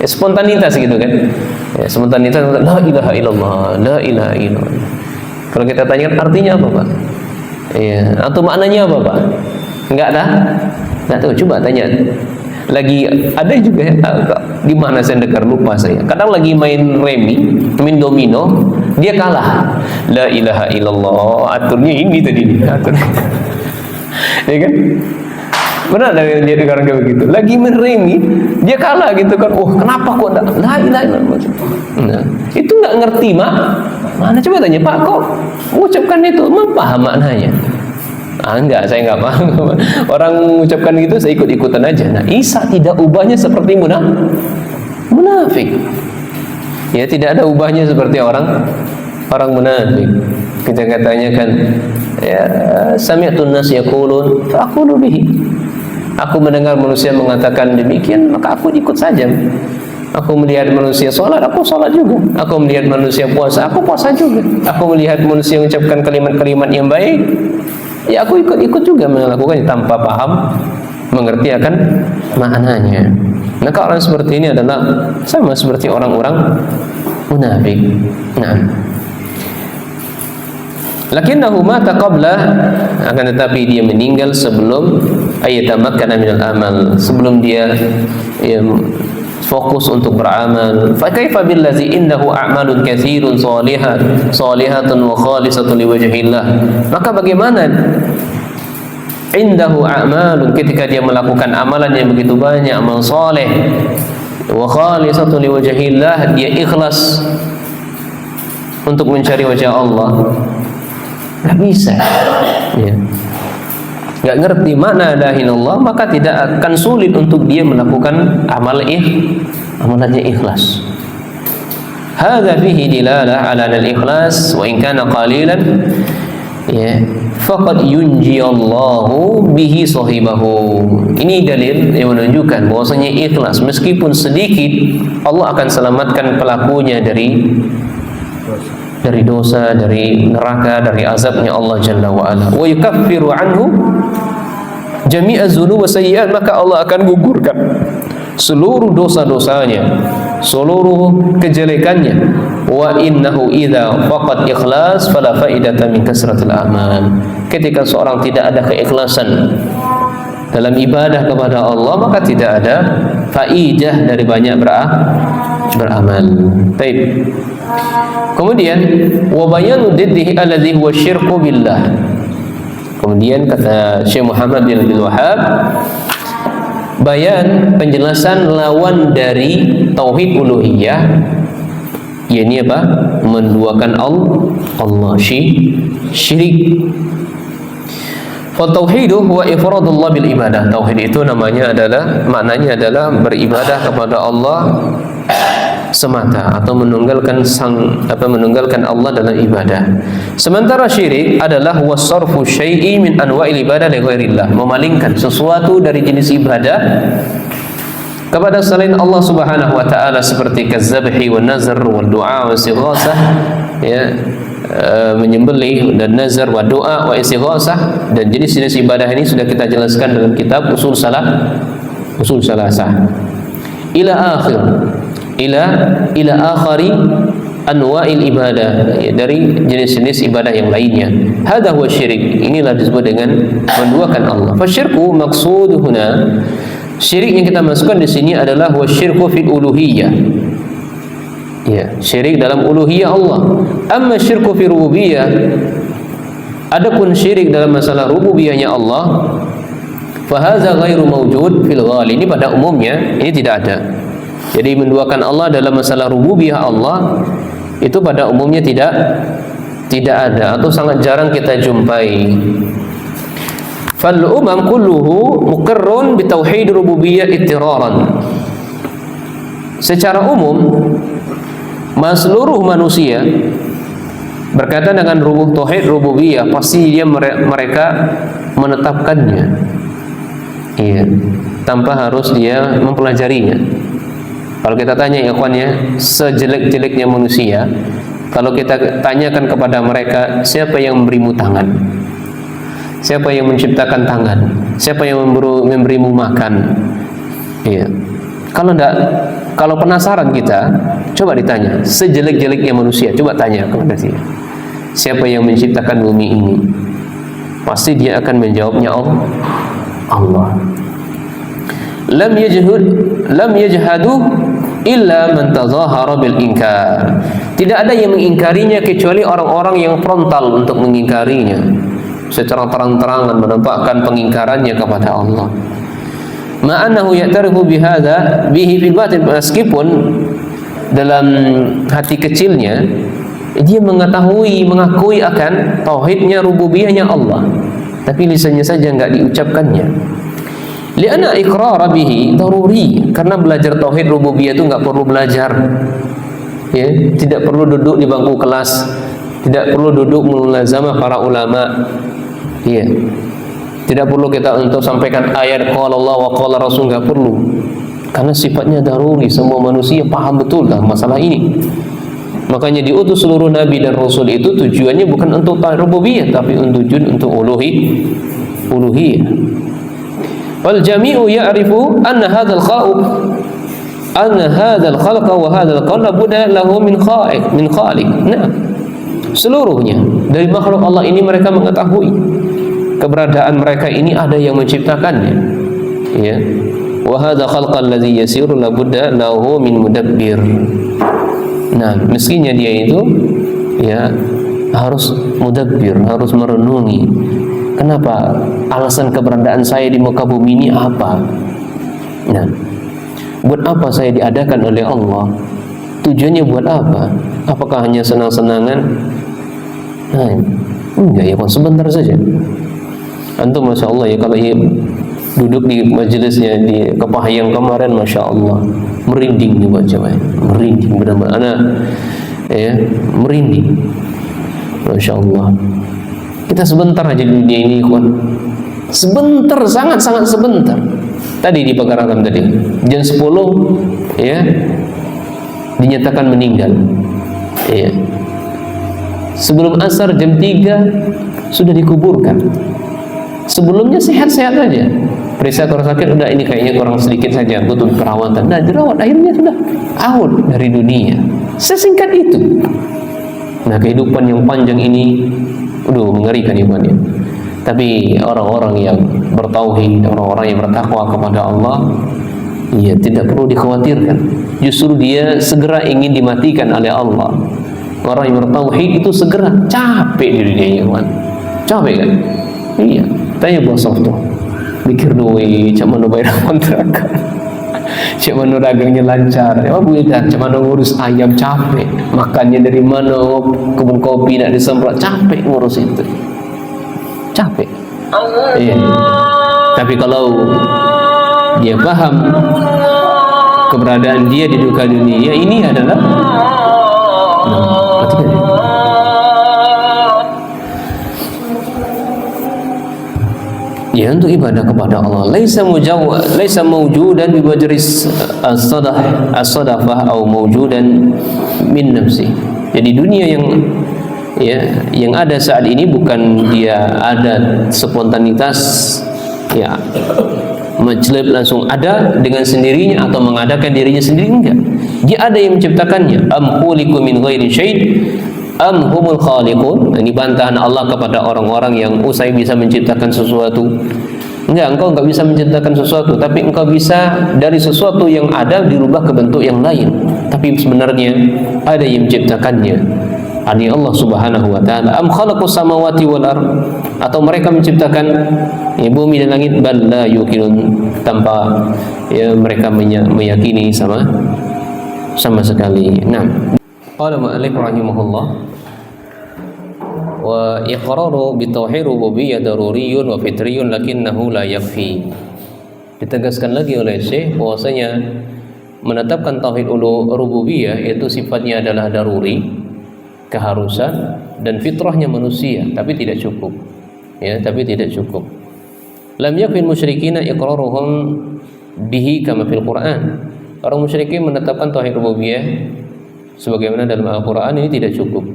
Ya, spontanitas gitu kan, ya, spontanitas, la ilaha illallah, la ilaha illallah. Kalau kita tanyakan artinya apa, Pak? Ya, atau maknanya apa, Pak? Nggak tahu. Coba tanya. Lagi ada juga ya, di mana saya dengar, lupa saya. Kadang lagi main remi, main domino, dia kalah. La ilaha illallah, aturnya ini tadi, aturnya. Ya kan? Benar ada dia dengar kayak begitu. Lagi main remi, dia kalah gitu kan. Oh, kenapa kok enggak la ilaha illallah? Nah, itu enggak ngerti mana coba tanya, Pak, kok mengucapkan itu memang paham maknanya? Enggak, saya enggak paham. Orang mengucapkan gitu saya ikut-ikutan aja. Nah, Isa tidak ubahnya seperti munafik. Ya, tidak ada ubahnya seperti orang munafik. Kita katanya kan, ya, sami'tun nas yaqulun fa aqulu bihi. Aku mendengar manusia mengatakan demikian, maka aku ikut saja. Aku melihat manusia sholat, aku sholat juga. Aku melihat manusia puasa, aku puasa juga. Aku melihat manusia mengucapkan kalimat-kalimat yang baik, ya aku ikut-ikut juga melakukannya tanpa paham, mengerti akan maknanya. Maka orang seperti ini adalah sama seperti orang-orang munafik. Nah, lakinnahu mata qabla, akan tetapi dia meninggal sebelum ayatamakkana minal amal, sebelum dia fokus untuk beramal. Fa kaifa billazi indahu a'malun katsirun shalihatun wa khalisatun liwajhillah. Maka bagaimana indahu a'malun, ketika dia melakukan amalan yang begitu banyak, amal saleh, wa khalisatun liwajhillah, dia ikhlas untuk mencari wajah Allah. Nggak bisa, ya, nggak ngerti makna la ilaha illallah, maka tidak akan sulit untuk dia melakukan amalannya ikhlas. Hadza fihi dilalah ala al-ikhlas wa in kana qalilan, ya, faqad yunji Allahu bihi sahibahu. Ini dalil yang menunjukkan bahwasanya ikhlas meskipun sedikit, Allah akan selamatkan pelakunya dari dosa, dari neraka, dari azabnya Allah Jalla wa Ala. Wa yukaffiru anhu jami'a dzunub wa sayyi'at, maka Allah akan gugurkan seluruh dosa-dosanya, seluruh kejelekannya. Wa innahu idza faqad ikhlas fala faidata min kasratil a'mal. Ketika seorang tidak ada keikhlasan dalam ibadah kepada Allah, maka tidak ada faidah dari banyak beramal. Baik. Kemudian wa bayanu diddihi alladhi huwa syirku billah. Kemudian kata Syekh Muhammad bin Abdul Wahhab, bayan, penjelasan lawan dari tauhid uluhiyah, yakni apa? Menduakan Allah, syirik. Fa tauhidu huwa ifradullah bil ibadah. Tauhid itu maknanya adalah beribadah kepada Allah semata, atau menunggalkan Allah dalam ibadah. Sementara syirik adalah wasarfu syai'i min anwa'il ibadah li ghairillah, memalingkan sesuatu dari jenis ibadah kepada selain Allah Subhanahu wa taala, seperti kadzabhi wan nazar wal du'a wa istighasah, ya, menyembelih dan nazar wa doa wa istighasah, dan jenis-jenis ibadah ini sudah kita jelaskan dalam kitab usul salasah ila akhari anwa'il ibadah, ya, dari jenis-jenis ibadah yang lainnya. Hadza huwa syirik, inilah disebut dengan menduakan Allah. Fa syirku maqsuduhuna, syirik yang kita masukkan di sini adalah huwa syirku fil uluhiyah, ya, syirik dalam uluhiyah Allah. Amma syirku fi rububiyah, adapun syirik dalam masalah rububiyahnya Allah, Fahadza ghairu mawjud fil ghali. Ini pada umumnya ini tidak ada. Jadi menduakan Allah dalam masalah rububiyah Allah itu pada umumnya tidak ada atau sangat jarang kita jumpai. Fal umam kulluhu muqirrun bi tauhid rububiyyah ittiraran. Secara umum seluruh manusia berkaitan dengan tauhid rububiyah pasti mereka menetapkannya. Iya, tanpa harus dia mempelajarinya. Kalau kita tanya ikhwannya, sejelek-jeleknya manusia, kalau kita tanyakan kepada mereka, siapa yang memberimu tangan? Siapa yang menciptakan tangan? Siapa yang memberimu makan? Iya. Kalau penasaran kita, coba ditanya, sejelek-jeleknya manusia, coba tanya kepada dia. Siapa yang menciptakan bumi ini? Pasti dia akan menjawabnya Allah. Lam yajhadu illa man tazahara bil inkar. Tidak ada yang mengingkarinya kecuali orang-orang yang frontal untuk mengingkarinya, secara terang-terangan menampakkan pengingkarannya kepada Allah. Ma'annahu ya'tarifu bihi fil batin, meskipun dalam hati kecilnya dia mengakui akan tauhidnya rububiyahnya Allah, tapi lisannya saja enggak diucapkannya. Li'anna iqrara bihi daruri, karena belajar tauhid rububiyah itu enggak perlu belajar. Ya, tidak perlu duduk di bangku kelas, tidak perlu duduk mulazamah para ulama. Ya. Tidak perlu kita untuk sampaikan ayat qala Allah wa qala Rasul, enggak perlu. Karena sifatnya daruri, semua manusia paham betul dalam masalah ini. Makanya diutus seluruh nabi dan rasul itu tujuannya bukan untuk rububiyah, tapi untuk uluhiyah. Wal jami'u ya'rifu anna hadzal khalqa wa hadzal qawl budda lahu min khaliq. Nah, seluruhnya dari makhluk Allah ini mereka mengetahui keberadaan mereka ini ada yang menciptakannya. Ya. Wa hadzal khalqa allazi yasiru la budda lahu min mudabbir. Nah, meskinya dia itu ya harus mudabbir, harus merenungi. Kenapa? Alasan keberadaan saya di muka bumi ini apa? Nah, buat apa saya diadakan oleh Allah? Tujuannya buat apa? Apakah hanya senang-senangan? Nah, enggak ya, sebentar saja. Antum masya Allah ya, kalau duduk di majelisnya di Kepahayang kemarin, masya Allah, merinding nih baca, merinding benar-benar, anak ya merinding, masya Allah. Kita sebentar aja di dunia ini, ikhwan, sebentar, sangat sebentar. Tadi di Pagarakan tadi jam 10 ya dinyatakan meninggal, ya. Sebelum asar jam 3 sudah dikuburkan. Sebelumnya sehat-sehat saja. Periksa kalau sakit, udah ini kayaknya kurang sedikit saja, butuh perawatan. Nah, dirawat, akhirnya sudah out dari dunia. Sesingkat itu. Nah, kehidupan yang panjang ini, mengerikan imannya. Tapi orang-orang yang bertauhid, orang-orang yang bertakwa kepada Allah, ya tidak perlu dikhawatirkan. Justru dia segera ingin dimatikan oleh Allah. Orang yang bertauhid itu segera capek di dunia iman. Capek kan? Iya. Tanya bos tuh, mikir duit, cak mana bayar kontrakan, cak mana dagangnya lancar, ya bukan, cak mana ngurus ayam, capek, makannya dari mana, kebun kopi nak disemprot, capek ngurus itu, capek. Iya. Tapi kalau dia paham keberadaan dia di duka dunia ini adalah, perhatikan ya. Ya, untuk ibadah kepada Allah laisa mawjudan bi majris as-sadafah atau mawjudan min nafsi. Jadi dunia yang ada saat ini bukan dia ada spontanitas ya menjelip langsung ada dengan sendirinya atau mengadakan dirinya sendiri, enggak. Dia ada yang menciptakannya. Am khuliqu min ghairi syai' am humul khaliqun. Ini bantahan Allah kepada orang-orang yang saya bisa menciptakan sesuatu. Enggak, engkau enggak bisa menciptakan sesuatu, tapi engkau bisa dari sesuatu yang ada dirubah ke bentuk yang lain. Tapi sebenarnya ada yang menciptakannya. Ini Allah Subhanahu wa taala. Am khalaqus samawati wal ard, atau mereka menciptakan Ya, bumi dan langit bal la yuqinun, tanpa ya mereka meyakini sama sekali. Nah, qala mu'allif rahimahullah wa iqraru bi tauhid rububiyyah daruriyun wa fitriyun lakinnahu la yakfi. Ditegaskan lagi oleh Syekh bahwasanya menetapkan tauhid rububiyah itu sifatnya adalah daruri, keharusan dan fitrahnya manusia, tapi tidak cukup. Ya, tapi tidak cukup. Lam yakfil musyrikina iqraruhum bihi kama fil Qur'an. Orang musyrikin menetapkan tauhid rububiyah sebagaimana dalam Al-Qur'an ini tidak cukup.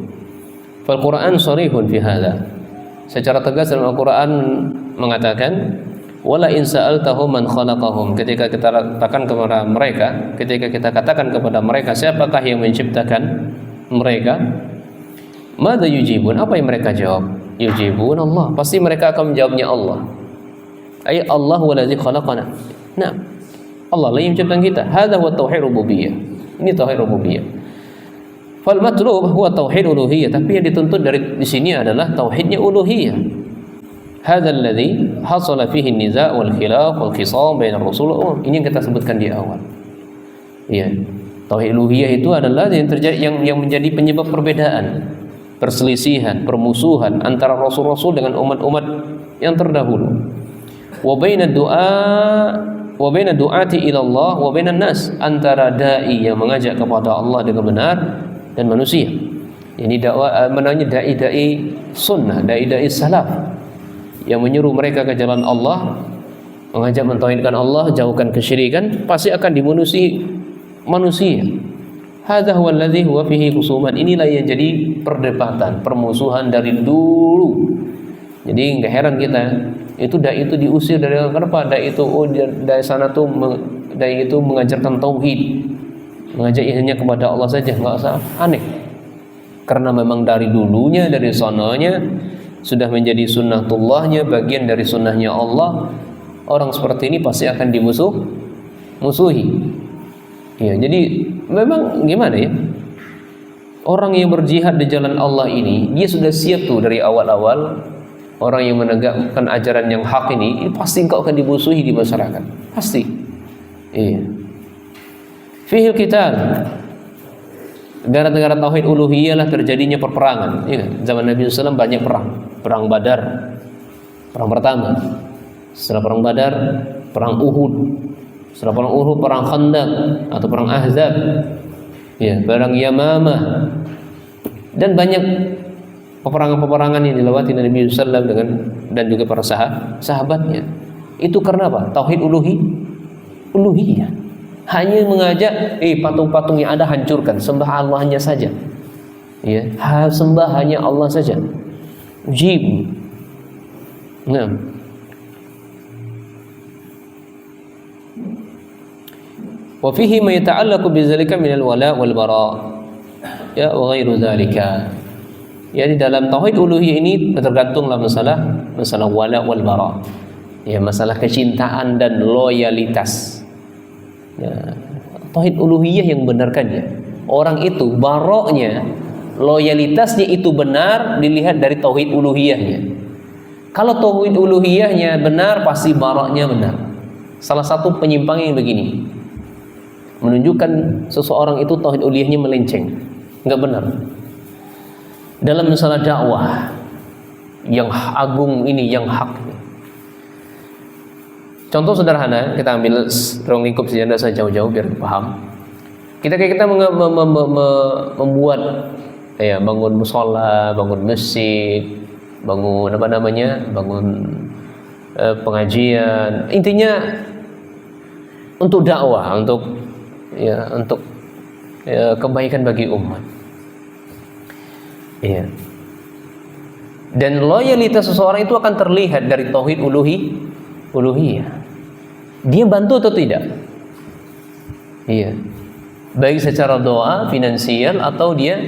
Fal Qur'an sharihun fi hadza. Secara tegas dalam Al-Qur'an mengatakan wala in sa'altahum man khalaqahum. Ketika kita katakan kepada mereka siapakah yang menciptakan mereka, madza yujibun, apa yang mereka jawab? Yujibun Allah, pasti mereka akan menjawabnya Allah. Ay Allah waladzi khalaqana. Nah, Allah lah yang menciptakan kita. Hadza huwa tauhid rububiyah. Ini tauhid rububiyah. Fal matlub huwa tauhid uluhiyah, tapi yang dituntut di sini adalah tauhidnya uluhiyah. Hadza alladzi hasala fihi an-niza' wal khilaf wal khisam bainar rasul. Ini yang kita sebutkan di awal. Iya. Tauhid uluhiyah itu adalah yang terjadi yang menjadi penyebab perbedaan, perselisihan, permusuhan antara rasul-rasul dengan umat-umat yang terdahulu. Wa baina du'ati ila Allah wa bainan nas, antara dai yang mengajak kepada Allah dengan benar dan manusia. Ini dakwah menanya dai sunnah, dai salaf yang menyuruh mereka ke jalan Allah, mengajak mentauhidkan Allah, jauhkan kesyirikan, pasti akan dimusuhi manusia. Hadza huwa alladhi huwa fihi khusuman. Inilah yang jadi perdebatan, permusuhan dari dulu. Jadi enggak heran kita itu dai itu diusir dari kenapa? Dai itu dari sana tuh dai itu mengajarkan tauhid, mengajak hanya kepada Allah saja, enggak usah aneh. Karena memang dari dulunya, dari sananya sudah menjadi sunnatullahnya, bagian dari sunnahnya Allah. Orang seperti ini pasti akan musuhi. Ya, jadi memang gimana ya? Orang yang berjihad di jalan Allah ini, dia sudah siap tuh dari awal-awal. Orang yang menegakkan ajaran yang hak ini pasti engkau akan dimusuhi di masyarakat. Pasti. Iya. Fihil qital. Negara-negara tauhid uluhiyah lah terjadinya perperangan. Iya, zaman Nabi SAW banyak perang. Perang Badar, perang pertama. Setelah perang Badar, perang Uhud. Setelah perang Uhud, perang Khandaq atau perang Ahzab. Ya, perang Yamamah. Dan banyak peperangan-peperangan yang dilewati Nabi SAW dan juga para sahabatnya. Itu karena apa? Tauhid uluhiyah. Hanya mengajak patung-patung yang ada hancurkan, sembah Allahnya saja. Ya, sembah hanya Allah saja. Ujib. Nah. Wa fihi ma yata'allaqu bidzalika min al-wala' wal bara'. Ya, wa ghairu dzalika. Ya, di dalam tauhid uluhiyah ini tergantunglah masalah wala wal bara. Ya, masalah kecintaan dan loyalitas. Ya, tauhid uluhiyah yang benarkannya. Orang itu baroknya, loyalitasnya itu benar dilihat dari tauhid uluhiyahnya. Kalau tauhid uluhiyahnya benar, pasti baroknya benar. Salah satu penyimpangnya yang begini, menunjukkan seseorang itu tauhid uluhiyahnya melenceng, enggak benar. Dalam masalah dakwah yang agung ini, yang hak ini. Contoh sederhana, kita ambil ruang lingkup sejarah saya jauh-jauh biar paham. Kita membuat bangun musola, bangun masjid, bangun bangun pengajian. Intinya untuk dakwah, untuk kebaikan bagi umat. Iya. Dan loyalitas seseorang itu akan terlihat dari tauhid uluhiyah. Dia bantu atau tidak? Iya. Baik secara doa, finansial, atau dia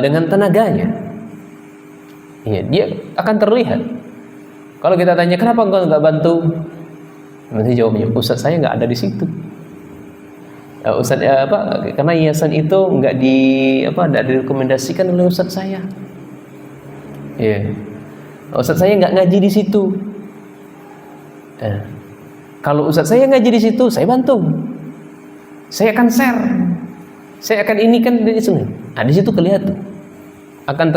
dengan tenaganya. Iya, dia akan terlihat. Kalau kita tanya kenapa engkau nggak bantu, nanti jawabnya Ustaz saya nggak ada di situ. Ustaz karena yayasan itu nggak direkomendasikan oleh Ustaz saya. Iya. Ustaz saya nggak ngaji di situ. Kalau ustaz saya ngaji di situ, saya bantu, saya akan share, saya akan ini kan di sini. Nah, di situ kelihatan, akan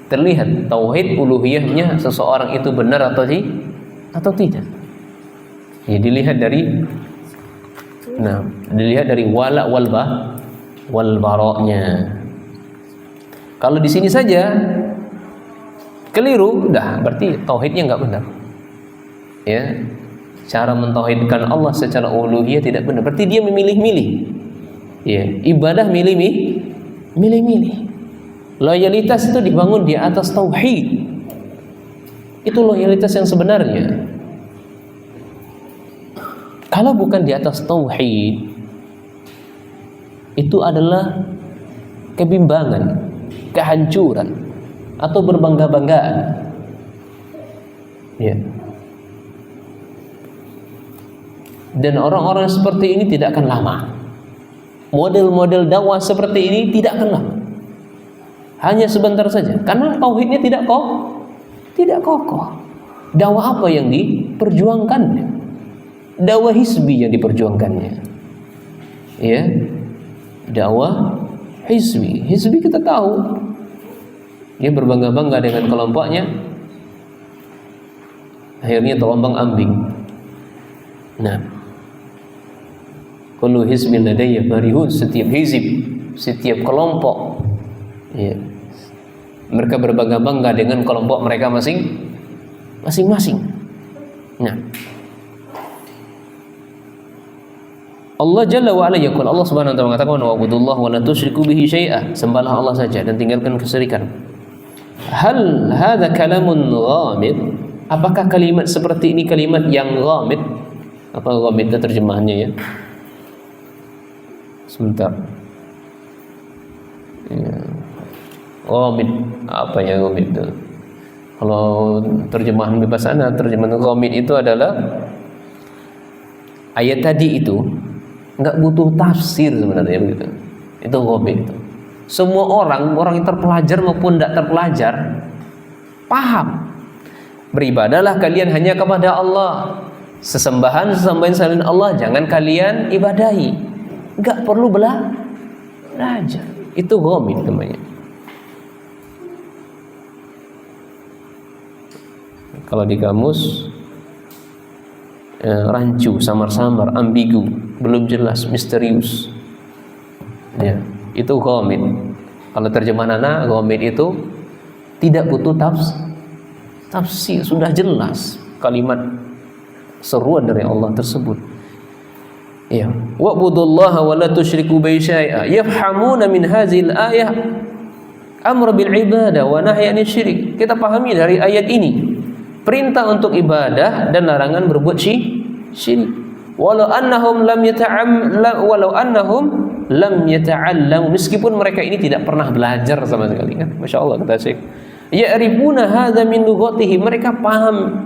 terlihat tauhid uluhiyahnya seseorang itu benar atau tidak. Ya, dilihat dari wala wal baroknya. Kalau di sini saja keliru, berarti tauhidnya nggak benar. Ya, cara mentauhidkan Allah secara uluhiyah tidak benar. Berarti dia memilih-milih. Ya, ibadah milih-milih. Loyalitas itu dibangun di atas tauhid. Itu loyalitas yang sebenarnya. Kalau bukan di atas tauhid, itu adalah kebimbangan, kehancuran, atau berbangga-banggaan. Ya. Dan orang-orang seperti ini tidak akan lama. Model-model dakwah seperti ini tidak akan lama. Hanya sebentar saja, karena tauhidnya tidak kokoh. Dakwah apa yang diperjuangkannya? Dakwah hizbi yang diperjuangkannya. Ya. Dakwah hizbi. Hizbi kita tahu, dia berbangga-bangga dengan kelompoknya, akhirnya terombang-ambing. Nah, kullu hizbin ladayya farihun, setiap hizib, setiap kelompok, ya, mereka berbangga-bangga dengan kelompok mereka masing-masing. Nah, Allah Jalla wa Ala yaqul, Allah Subhanahu wa taala mengatakan, wa'budullaha wa la tusyriku bihi syai'a, sembahlah Allah saja dan tinggalkan kesyirikan. Hal hadza kalamun ghamid? Apakah kalimat seperti ini kalimat yang ghamid? Apa ghamid itu terjemahannya ya? Sebentar. Ya. Ghamid, apa ya ghamid itu? Kalau terjemahan bebas ana, terjemahan ghamid itu adalah ayat tadi itu nggak butuh tafsir sebenarnya begitu. Itu ghamid itu. Semua orang yang terpelajar maupun tidak terpelajar paham. Beribadahlah kalian hanya kepada Allah. Sesembahan selain Allah jangan kalian ibadahi. Nggak perlu belajar. Itu ghamid namanya. Kalau di kamus rancu, samar-samar, ambigu, belum jelas, misterius. Ya, itu ghamid. Kalau terjemahan anak, ghamid itu tidak butuh tafsir, sudah jelas kalimat seruan dari Allah tersebut. Ya, wa'budullaha wa la tusyriku bihi syai'a. Yafhamuna min hadzal ayah amr bil ibadah wa nahy anil syirik. Kita pahami dari ayat ini perintah untuk ibadah dan larangan berbuat syirik. Walau annahum lam yata'allam, meskipun mereka ini tidak pernah belajar sama sekali kan. Masya Allah kata Syekh. Ya'rifuna hadza min lughatihi, mereka paham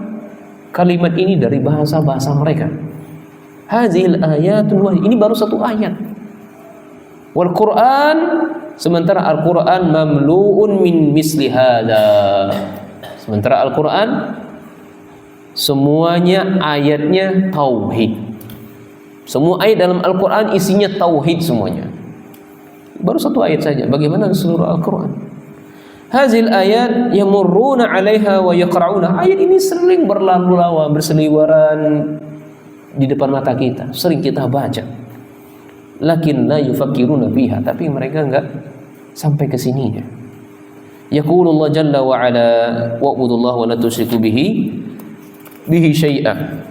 kalimat ini dari bahasa-bahasa mereka. Hazil ayatul wahid, ini baru satu ayat. Wal Quran, sementara Al-Quran mamlu'un min misli hadza. Sementara Al-Quran semuanya ayatnya tauhid. Semua ayat dalam Al-Quran isinya tauhid semuanya. Baru satu ayat saja. Bagaimana seluruh Al-Quran? Hazil ayat yamurruna 'alaiha wa yaqra'una. Ayat ini sering berlalu-lalang, berseliweran di depan mata kita. Sering kita baca. Lakin la yufakkiruna fiha, tapi mereka enggak sampai ke sininya. Yaqulullah jalla wa 'ala wa'budullaha wa la tusyriku bihi syai'a.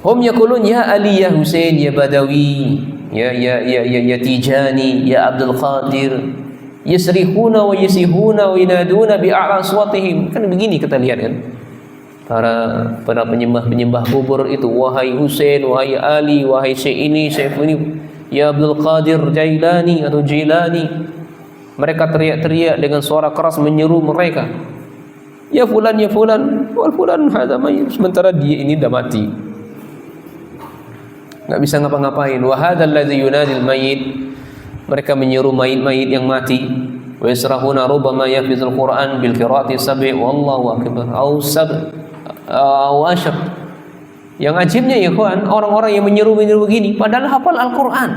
Hum yaqulun ya Ali, ya Husain, ya Badawi, ya Tijani, ya Abdul Qadir, yasrihuna wa yasihuna wa yanaduna bi'a'la aswatihim. Kan begini kita lihat kan, para penyembah kubur itu, wahai Husain, wahai Ali, wahai Syekh ini, Syekh ini, ya Abdul Qadir Jailani atau Jilani. Mereka teriak-teriak dengan suara keras menyeru mereka, ya fulan, wal fulan hadza mayyit, sementara dia ini dah mati, enggak bisa ngapa-ngapain. Wa hadzal ladzi yunadil mayyit, mereka menyeru mayit-mayit yang mati. Wa yasrahuna rubbama yafizul Qur'an bil qiraati sab'i wallahu akbar au sab' au ashab. Yang ajibnya ya ikhwan, orang-orang yang menyeru-menyeru begini padahal hafal Al-Quran.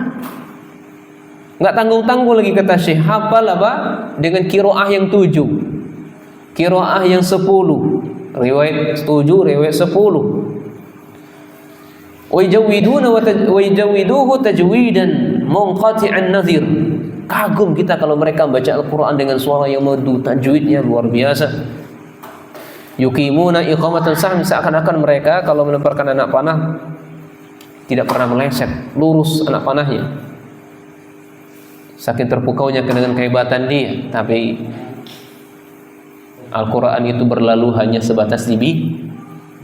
Nggak tanggung-tanggung lagi kata Syekh, hafal apa? Dengan qiraah yang 7, qiraah yang 10, riwayat 7, riwayat 10. Wa yajawwiduhu tajwidan munqati'an nadhir. Kagum kita kalau mereka baca Al-Quran dengan suara yang merdu, tajwidnya luar biasa. Yuqimuna iqamatan sahmi, seakan-akan mereka kalau melemparkan anak panah tidak pernah meleset, lurus anak panahnya. Saking terpukaunya dengan kehebatan dia, tapi Al-Quran itu berlalu hanya sebatas di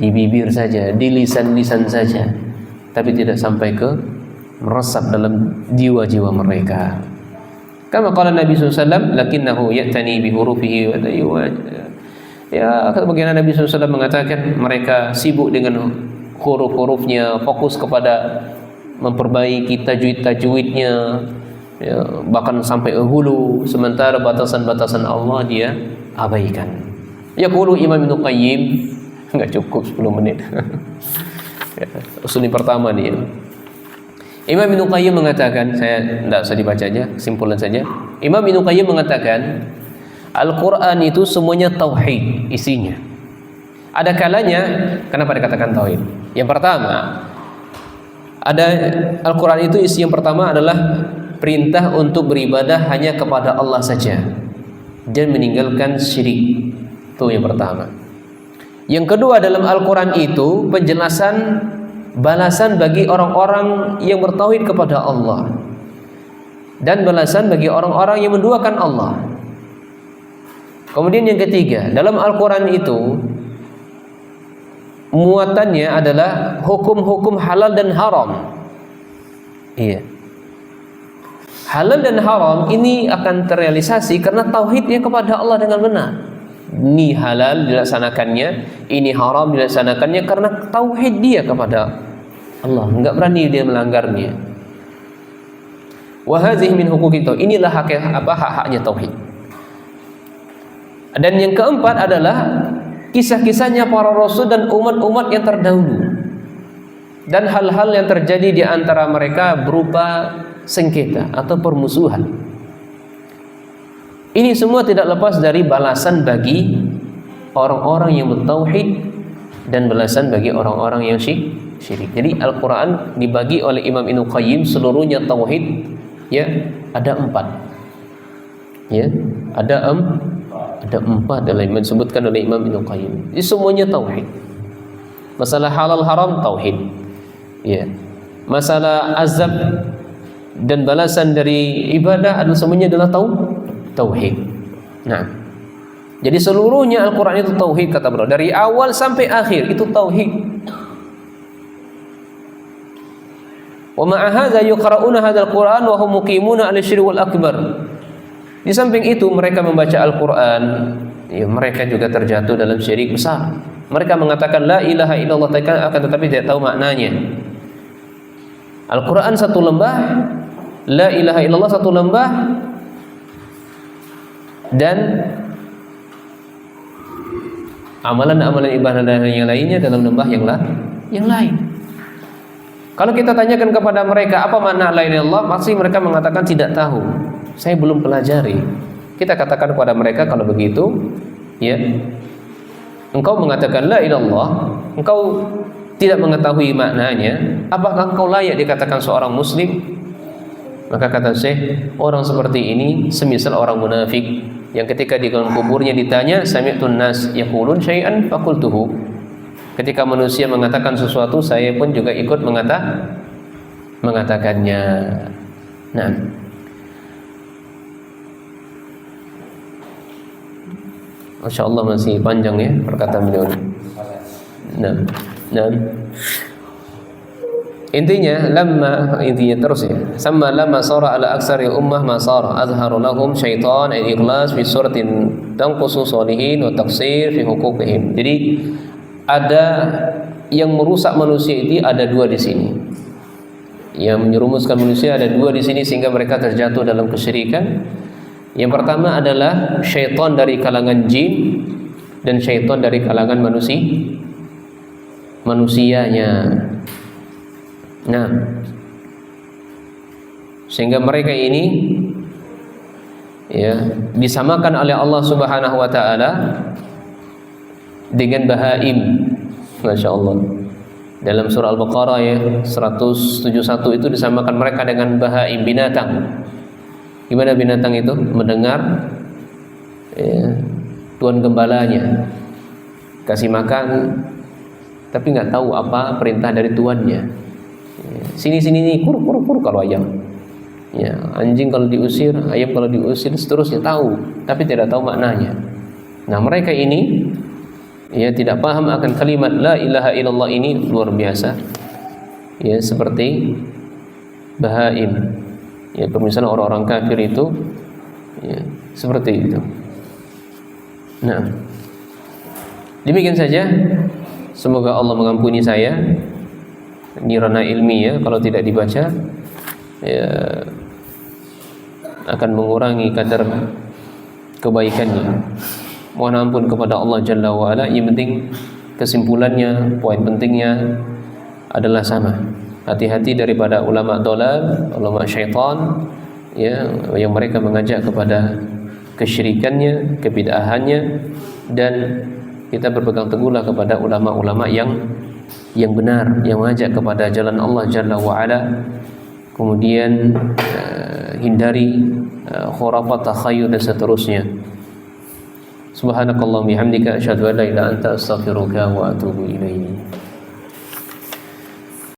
bibir saja, di lisan-lisan saja, tapi tidak sampai ke meresap dalam jiwa-jiwa mereka. Kama qala Nabi SAW, lakinnahu ya'tani bihurufihi wa ya, bagaimana Nabi SAW mengatakan mereka sibuk dengan huruf-hurufnya, fokus kepada memperbaiki tajwid-tajwidnya, ya, bahkan sampai hulu, sementara batasan-batasan Allah dia abaikan. Yaqulu Imam Ibnu Qayyim, enggak cukup 10 menit. Ya, usul pertama nih. Imam Ibnu Qayyim mengatakan, saya tidak usah dibaca aja, simpulan saja. Imam Ibnu Qayyim mengatakan, Al-Quran itu semuanya tauhid isinya. Ada kalanya, kenapa dikatakan tauhid? Yang pertama, ada Al-Quran itu isi yang pertama adalah perintah untuk beribadah hanya kepada Allah saja dan meninggalkan syirik. Itu yang pertama. Yang kedua, dalam Al-Quran itu penjelasan balasan bagi orang-orang yang bertauhid kepada Allah dan balasan bagi orang-orang yang menduakan Allah. Kemudian yang ketiga, dalam Al-Quran itu muatannya adalah hukum-hukum halal dan haram. Iya. Halal dan haram ini akan terrealisasi karena tauhidnya kepada Allah dengan benar. Ini halal dilaksanakannya, ini haram dilaksanakannya karena tauhid dia kepada Allah, enggak berani dia melanggarnya. Wa hadhihi min huquqi tauhid. Inilah hak-haknya tauhid. Dan yang keempat adalah kisah-kisahnya para rasul dan umat-umat yang terdahulu, dan hal-hal yang terjadi di antara mereka berupa sengketa atau permusuhan. Ini semua tidak lepas dari balasan bagi orang-orang yang bertauhid dan balasan bagi orang-orang yang syirik. Jadi Al-Quran dibagi oleh Imam Ibnu Qayyim seluruhnya tauhid, ya, ada 4. Ya, ada 4 dalam yang disebutkan oleh Imam Ibnu Qayyim. Ini semuanya tauhid. Masalah halal haram tauhid. Ya. Masalah azab dan balasan dari ibadah adalah semuanya adalah tauhid. Nah, jadi seluruhnya Al-Quran itu tauhid kata beliau, dari awal sampai akhir itu tauhid. Wa ma'a hadza yuqra'una hadzal Qur'an wa hum muqimuna 'ala syirki wal akbar. Di samping itu mereka membaca Al-Quran, ya, mereka juga terjatuh dalam syirik besar. Mereka mengatakan la ilaha illallah, akan tetapi tidak tahu maknanya. Al-Quran satu lembah, la ilaha illallah satu lembah, dan amalan-amalan ibadah dan yang lainnya dalam lembah yang lain. Kalau kita tanyakan kepada mereka apa makna la ilaha illallah, pasti mereka mengatakan tidak tahu. Saya belum pelajari. Kita katakan kepada mereka, kalau begitu, ya, engkau mengatakan la ilallah, engkau tidak mengetahui maknanya, apakah engkau layak dikatakan seorang muslim? Maka kata Syekh, orang seperti ini semisal orang munafik yang ketika di dalam kuburnya ditanya, sami'tun nas yaqulun syai'an faqultuhu. Ketika manusia mengatakan sesuatu, saya pun juga ikut mengatakannya. Nah, Masya Allah masih panjang ya perkataan beliau. Nah, intinya terus ya. Sama lama sara ala aksari ummah ma sara azharu lahum syaitan al-ikhlas fi suratin tanqusu salihin wa taqsir fi huquqihim. Jadi ada yang merusak manusia itu ada 2 di sini. Yang menyerumuskan manusia ada 2 di sini sehingga mereka terjatuh dalam kesyirikan. Yang pertama adalah syaitan dari kalangan jin dan syaitan dari kalangan manusia. manusianya. Nah, sehingga mereka ini ya disamakan oleh Allah Subhanahu wa taala dengan bahaim. Masya Allah. Dalam surah Al-Baqarah ya 171 itu disamakan mereka dengan bahaim, binatang. Gimana binatang itu? Mendengar ya, tuan gembalanya kasih makan, tapi nggak tahu apa perintah dari tuannya. Ya, sini nih, kur kalau ayam. Ya, anjing kalau diusir, ayam kalau diusir, seterusnya tahu, tapi tidak tahu maknanya. Nah, mereka ini ya tidak paham akan kalimat la ilaha illallah ini, luar biasa. Ya, seperti bahaim. Ya, permisalan orang-orang kafir itu ya, seperti itu. Nah, demikian saja. Semoga Allah mengampuni saya. Ini ranah ilmi ya, kalau tidak dibaca ya akan mengurangi kadar kebaikannya. Mohon ampun kepada Allah Jalla wa Ala. Yang penting kesimpulannya, poin pentingnya adalah sama. Hati-hati daripada ulama dolal, ulama syaitan ya, yang mereka mengajak kepada kesyirikannya, kebid'ahannya, dan kita berpegang teguhlah kepada ulama-ulama yang benar, yang mengajak kepada jalan Allah Jalla wa Ala. Kemudian hindari khurafat, takhayyul dan seterusnya. Subhanakallahumma bihamdika asyhadu an la ilaha illa anta astaghfiruka wa atubu ilaik.